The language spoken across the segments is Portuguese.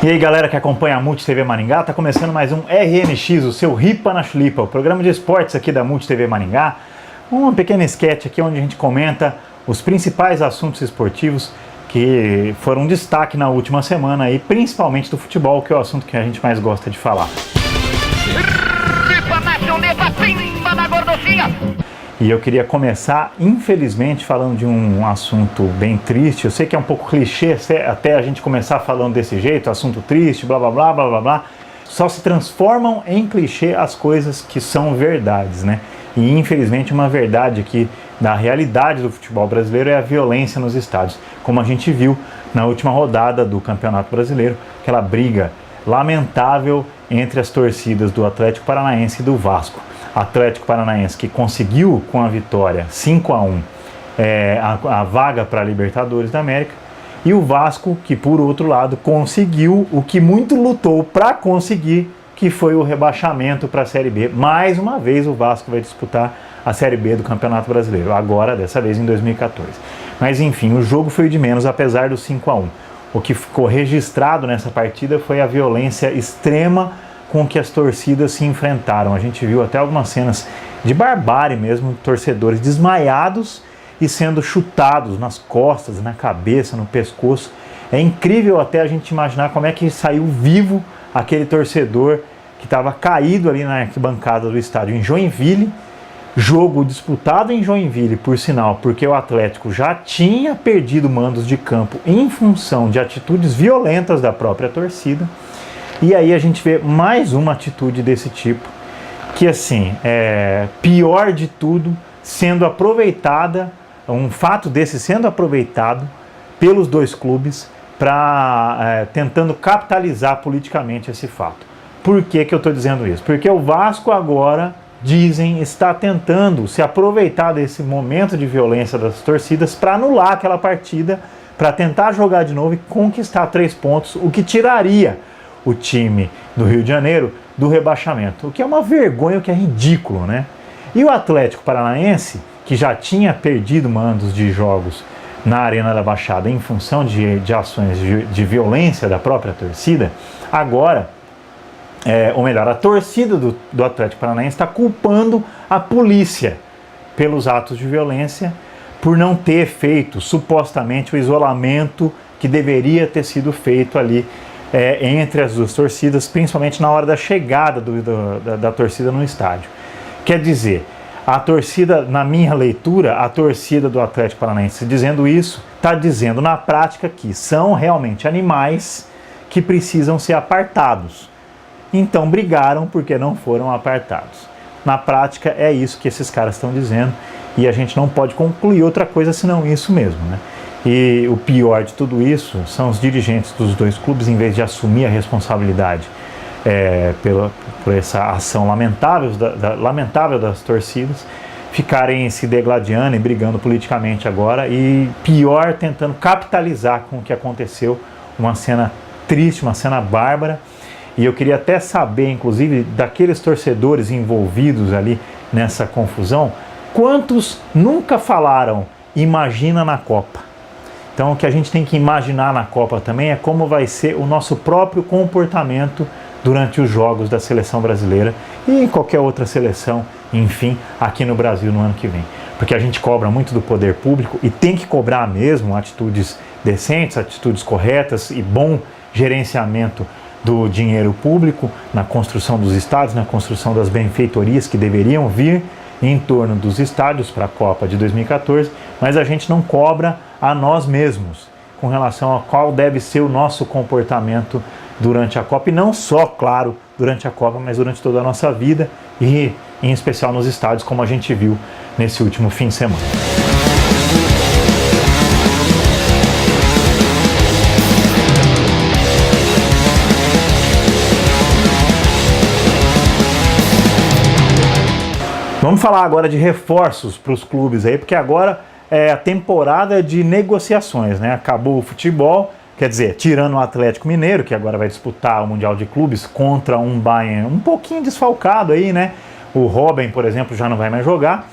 E aí galera que acompanha a Multi TV Maringá, tá começando mais um RNX, o seu Ripa na Chulipa, o programa de esportes aqui da Multi TV Maringá. Uma pequena sketch aqui onde a gente comenta os principais assuntos esportivos que foram um destaque na última semana aí, principalmente do futebol, que é o assunto que a gente mais gosta de falar. Ripa na Chulipa, pimba na gorduchinha! E eu queria começar, infelizmente, falando de um assunto bem triste. Eu sei que é um pouco clichê até a gente começar falando desse jeito, assunto triste, blá blá blá blá blá blá. Só se transformam em clichê as coisas que são verdades, né? E infelizmente uma verdade aqui da realidade do futebol brasileiro é a violência nos estádios. Como a gente viu na última rodada do Campeonato Brasileiro, aquela briga lamentável entre as torcidas do Atlético Paranaense e do Vasco. Atlético Paranaense que conseguiu com a vitória 5-1 a vaga para a Libertadores da América, e o Vasco que, por outro lado, conseguiu o que muito lutou para conseguir, que foi o rebaixamento para a Série B. Mais uma vez o Vasco vai disputar a Série B do Campeonato Brasileiro, agora, dessa vez em 2014. Mas enfim, o jogo foi de menos, apesar do 5-1. O que ficou registrado nessa partida foi a violência extrema com que as torcidas se enfrentaram. A gente viu até algumas cenas de barbárie mesmo, torcedores desmaiados e sendo chutados nas costas, na cabeça, no pescoço. É incrível até a gente imaginar como é que saiu vivo aquele torcedor que estava caído ali na arquibancada do estádio em Joinville. Jogo disputado em Joinville, por sinal, porque o Atlético já tinha perdido mandos de campo em função de atitudes violentas da própria torcida. E aí a gente vê mais uma atitude desse tipo, que assim, pior de tudo, sendo aproveitada, um fato desse sendo aproveitado pelos dois clubes para tentando capitalizar politicamente esse fato. Por que eu estou dizendo isso? Porque o Vasco agora, dizem, está tentando se aproveitar desse momento de violência das torcidas para anular aquela partida, para tentar jogar de novo e conquistar 3 pontos, o que tiraria o time do Rio de Janeiro do rebaixamento, o que é uma vergonha, o que é ridículo, né? E o Atlético Paranaense, que já tinha perdido mandos de jogos na Arena da Baixada em função de ações de violência da própria torcida, agora, ou melhor, a torcida do Atlético Paranaense está culpando a polícia pelos atos de violência, por não ter feito supostamente o isolamento que deveria ter sido feito ali entre as duas torcidas, principalmente na hora da chegada da torcida no estádio. Quer dizer, a torcida, na minha leitura, a torcida do Atlético Paranaense dizendo isso, está dizendo na prática que são realmente animais que precisam ser apartados. Então brigaram porque não foram apartados. Na prática é isso que esses caras estão dizendo, e a gente não pode concluir outra coisa senão isso mesmo, né? E o pior de tudo isso são os dirigentes dos dois clubes, em vez de assumir a responsabilidade por essa ação lamentável das torcidas, ficarem se degladiando e brigando politicamente agora, e pior, tentando capitalizar com o que aconteceu, uma cena triste, uma cena bárbara. E eu queria até saber, inclusive, daqueles torcedores envolvidos ali nessa confusão, quantos nunca falaram "imagina na Copa"? Então o que a gente tem que imaginar na Copa também é como vai ser o nosso próprio comportamento durante os jogos da seleção brasileira e em qualquer outra seleção, enfim, aqui no Brasil no ano que vem. Porque a gente cobra muito do poder público e tem que cobrar mesmo atitudes decentes, atitudes corretas e bom gerenciamento do dinheiro público na construção dos estádios, na construção das benfeitorias que deveriam vir em torno dos estádios para a Copa de 2014, mas a gente não cobra a nós mesmos com relação a qual deve ser o nosso comportamento durante a Copa, e não só, claro, durante a Copa, mas durante toda a nossa vida e em especial nos estádios, como a gente viu nesse último fim de semana. Vamos falar agora de reforços para os clubes aí, porque agora é a temporada de negociações, né? Acabou o futebol, quer dizer, tirando o Atlético Mineiro, que agora vai disputar o Mundial de Clubes contra um Bayern um pouquinho desfalcado aí, né? O Robben, por exemplo, já não vai mais jogar.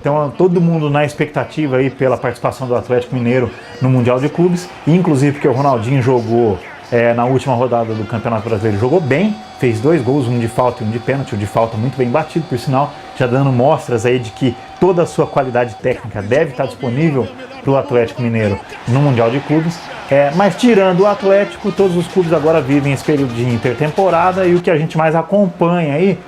Então todo mundo na expectativa aí pela participação do Atlético Mineiro no Mundial de Clubes, inclusive porque o Ronaldinho jogou na última rodada do Campeonato Brasileiro jogou bem, fez 2 gols, um de falta e um de pênalti, o de falta muito bem batido, por sinal, já dando mostras aí de que toda a sua qualidade técnica deve estar disponível para o Atlético Mineiro no Mundial de Clubes. Mas tirando o Atlético, todos os clubes agora vivem esse período de intertemporada e o que a gente mais acompanha aí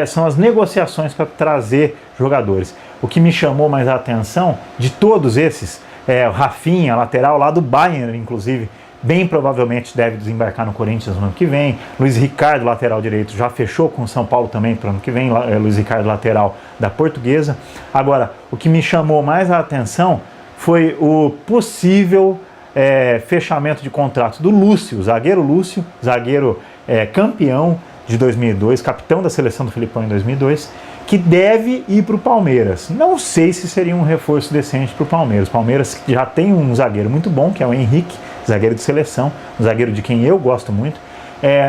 são as negociações para trazer jogadores. O que me chamou mais a atenção de todos esses, o Rafinha, lateral lá do Bayern, inclusive, bem provavelmente deve desembarcar no Corinthians no ano que vem. Luiz Ricardo, lateral direito, já fechou com o São Paulo também para o ano que vem. Luiz Ricardo, lateral da Portuguesa. Agora, o que me chamou mais a atenção foi o possível fechamento de contrato do Lúcio, zagueiro campeão de 2002, capitão da seleção do Filipão em 2002, que deve ir para o Palmeiras. Não sei se seria um reforço decente para o Palmeiras. O Palmeiras já tem um zagueiro muito bom, que é o Henrique, zagueiro de seleção, um zagueiro de quem eu gosto muito.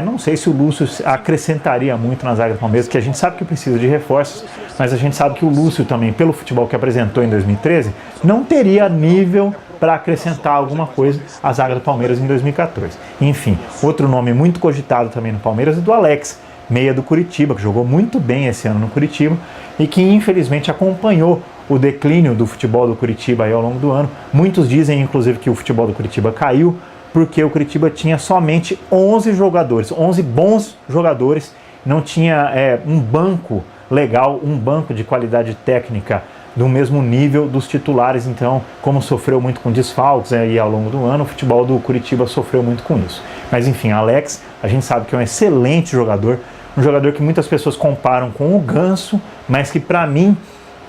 Não sei se o Lúcio acrescentaria muito na zaga do Palmeiras, que a gente sabe que precisa de reforços, mas a gente sabe que o Lúcio também, pelo futebol que apresentou em 2013, não teria nível para acrescentar alguma coisa à zaga do Palmeiras em 2014. Enfim, outro nome muito cogitado também no Palmeiras é do Alex, meia do Curitiba, que jogou muito bem esse ano no Curitiba e que infelizmente acompanhou o declínio do futebol do Curitiba aí ao longo do ano. Muitos dizem inclusive que o futebol do Curitiba caiu porque o Curitiba tinha somente 11 jogadores, 11 bons jogadores, não tinha um banco legal, um banco de qualidade técnica do mesmo nível dos titulares. Então, como sofreu muito com desfalques aí ao longo do ano, o futebol do Curitiba sofreu muito com isso. Mas enfim, Alex, a gente sabe que é um excelente jogador, um jogador que muitas pessoas comparam com o Ganso, mas que para mim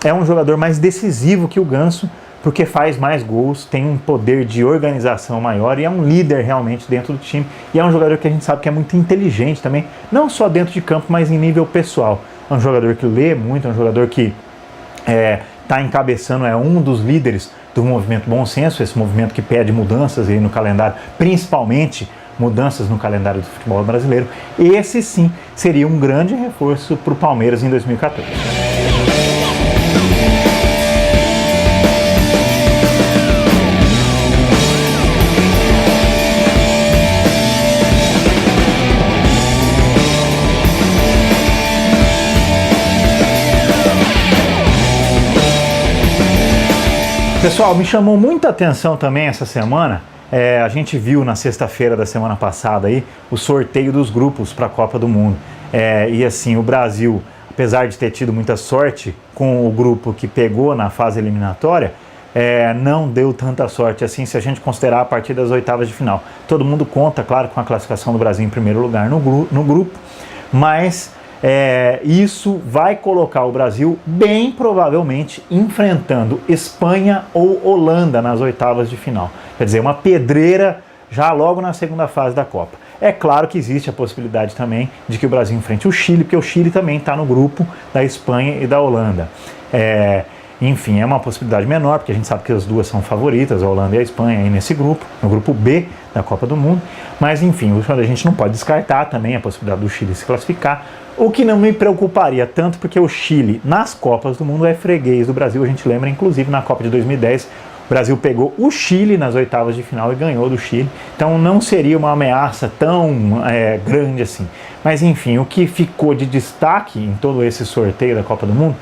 é um jogador mais decisivo que o Ganso, porque faz mais gols, tem um poder de organização maior e é um líder realmente dentro do time. E é um jogador que a gente sabe que é muito inteligente também, não só dentro de campo, mas em nível pessoal. É um jogador que lê muito, é um jogador que está encabeçando, é um dos líderes do movimento Bom Senso, esse movimento que pede mudanças aí no calendário, principalmente mudanças no calendário do futebol brasileiro. Esse sim seria um grande reforço para o Palmeiras em 2014. Pessoal, me chamou muita atenção também essa semana, a gente viu na sexta-feira da semana passada aí, o sorteio dos grupos para a Copa do Mundo. E assim, o Brasil, apesar de ter tido muita sorte com o grupo que pegou na fase eliminatória, não deu tanta sorte assim se a gente considerar a partir das oitavas de final. Todo mundo conta, claro, com a classificação do Brasil em primeiro lugar no grupo, mas isso vai colocar o Brasil bem provavelmente enfrentando Espanha ou Holanda nas oitavas de final. Quer dizer, uma pedreira já logo na segunda fase da Copa. É claro que existe a possibilidade também de que o Brasil enfrente o Chile, porque o Chile também está no grupo da Espanha e da Holanda. Enfim, é uma possibilidade menor, porque a gente sabe que as duas são favoritas, a Holanda e a Espanha, aí nesse grupo, no grupo B da Copa do Mundo. Mas enfim, a gente não pode descartar também a possibilidade do Chile se classificar, o que não me preocuparia tanto, porque o Chile, nas Copas do Mundo, é freguês do Brasil. A gente lembra, inclusive, na Copa de 2010, o Brasil pegou o Chile nas oitavas de final e ganhou do Chile. Então não seria uma ameaça tão grande assim. Mas enfim, o que ficou de destaque em todo esse sorteio da Copa do Mundo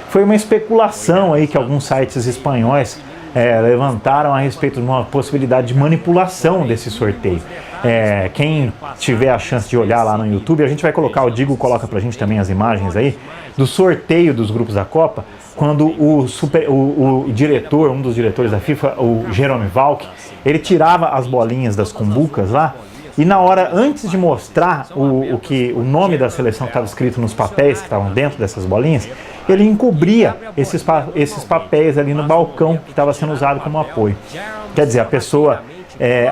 foi uma especulação aí que alguns sites espanhóis levantaram a respeito de uma possibilidade de manipulação desse sorteio. Quem tiver a chance de olhar lá no YouTube, a gente vai colocar, o Digo coloca pra gente também as imagens aí, do sorteio dos grupos da Copa, quando o diretor, um dos diretores da FIFA, o Jerome Valk, ele tirava as bolinhas das cumbucas lá, e na hora, antes de mostrar o nome da seleção que estava escrito nos papéis que estavam dentro dessas bolinhas, ele encobria esses papéis ali no balcão que estava sendo usado como apoio. Quer dizer, a pessoa,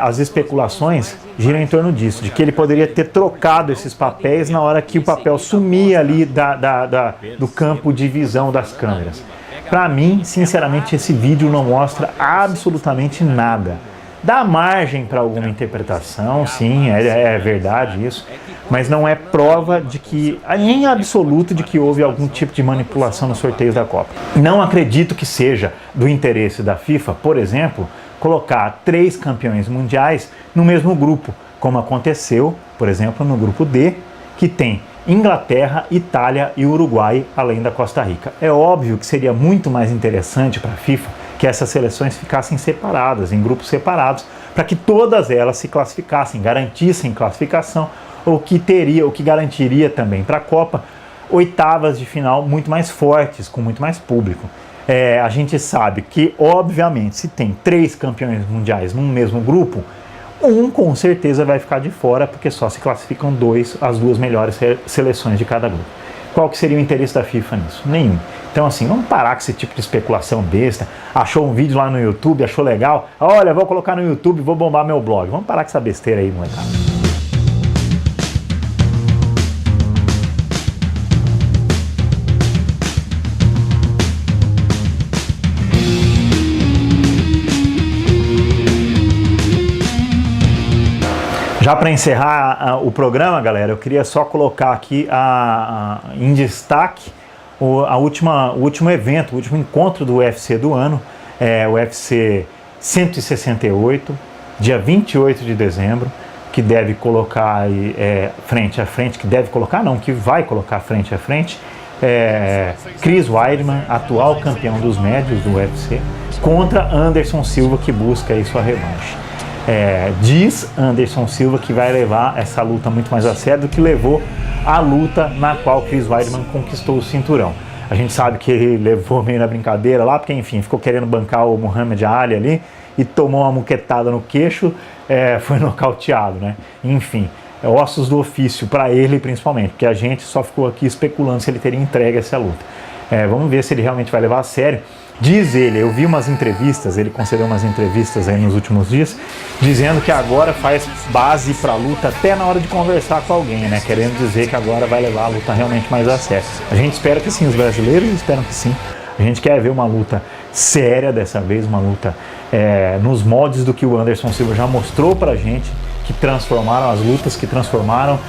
as especulações giram em torno disso, de que ele poderia ter trocado esses papéis na hora que o papel sumia ali do campo de visão das câmeras. Para mim, sinceramente, esse vídeo não mostra absolutamente nada. Dá margem para alguma interpretação, sim, é verdade isso, mas não é prova de que, em absoluto, de que houve algum tipo de manipulação nos sorteios da Copa. Não acredito que seja do interesse da FIFA, por exemplo, colocar 3 campeões mundiais no mesmo grupo, como aconteceu, por exemplo, no grupo D, que tem Inglaterra, Itália e Uruguai, além da Costa Rica. É óbvio que seria muito mais interessante para a FIFA que essas seleções ficassem separadas, em grupos separados, para que todas elas se classificassem, garantissem classificação, o que garantiria também para a Copa oitavas de final muito mais fortes, com muito mais público. A gente sabe que, obviamente, se tem 3 campeões mundiais num mesmo grupo, um com certeza vai ficar de fora, porque só se classificam as 2 melhores seleções de cada grupo. Qual que seria o interesse da FIFA nisso? Nenhum. Então assim, vamos parar com esse tipo de especulação besta. Achou um vídeo lá no YouTube, achou legal? Olha, vou colocar no YouTube, vou bombar meu blog. Vamos parar com essa besteira aí, molecada. Já para encerrar o programa, galera, eu queria só colocar aqui em destaque o último evento, o último encontro do UFC do ano, o UFC 168, dia 28 de dezembro, que deve colocar aí, frente a frente, que vai colocar frente a frente, Chris Weidman, atual campeão dos médios do UFC, contra Anderson Silva, que busca aí sua revanche. Diz Anderson Silva que vai levar essa luta muito mais a sério do que levou a luta na qual Chris Weidman conquistou o cinturão. A gente sabe que ele levou meio na brincadeira lá, porque enfim, ficou querendo bancar o Muhammad Ali ali e tomou uma muquetada no queixo, foi nocauteado, né? Enfim, ossos do ofício para ele principalmente, porque a gente só ficou aqui especulando se ele teria entregue essa luta. Vamos ver se ele realmente vai levar a sério. Diz ele, eu vi umas entrevistas, ele concedeu umas entrevistas aí nos últimos dias, dizendo que agora faz base para a luta até na hora de conversar com alguém, né? Querendo dizer que agora vai levar a luta realmente mais a sério. A gente espera que sim, os brasileiros esperam que sim. A gente quer ver uma luta séria dessa vez, uma luta nos moldes do que o Anderson Silva já mostrou pra gente, que transformaram as lutas, que transformaram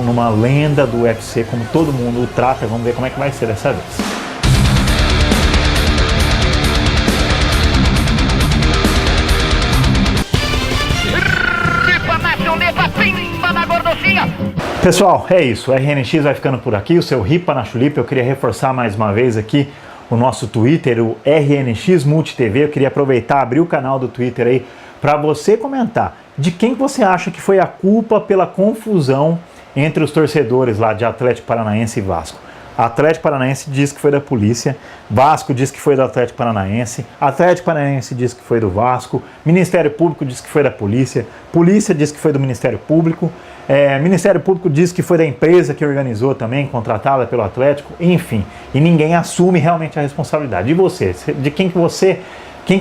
numa lenda do UFC, como todo mundo o trata. Vamos ver como é que vai ser dessa vez. Pessoal, é isso. O RNX vai ficando por aqui, o seu Ripa na Chulipa. Eu queria reforçar mais uma vez aqui o nosso Twitter, o RNX MultiTV. Eu queria aproveitar, abrir o canal do Twitter aí para você comentar de quem você acha que foi a culpa pela confusão entre os torcedores lá de Atlético Paranaense e Vasco. Atlético Paranaense diz que foi da polícia, Vasco diz que foi do Atlético Paranaense diz que foi do Vasco, Ministério Público diz que foi da polícia diz que foi do Ministério Público, Ministério Público diz que foi da empresa que organizou também, contratada pelo Atlético, enfim, e ninguém assume realmente a responsabilidade. E você? De quem que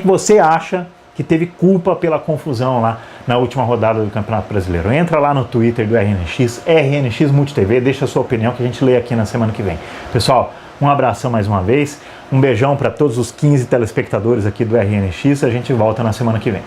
você acha que teve culpa pela confusão lá na última rodada do Campeonato Brasileiro? Entra lá no Twitter do RNX, RNX MultiTV, deixa a sua opinião que a gente lê aqui na semana que vem. Pessoal, um abração mais uma vez, um beijão para todos os 15 telespectadores aqui do RNX, a gente volta na semana que vem.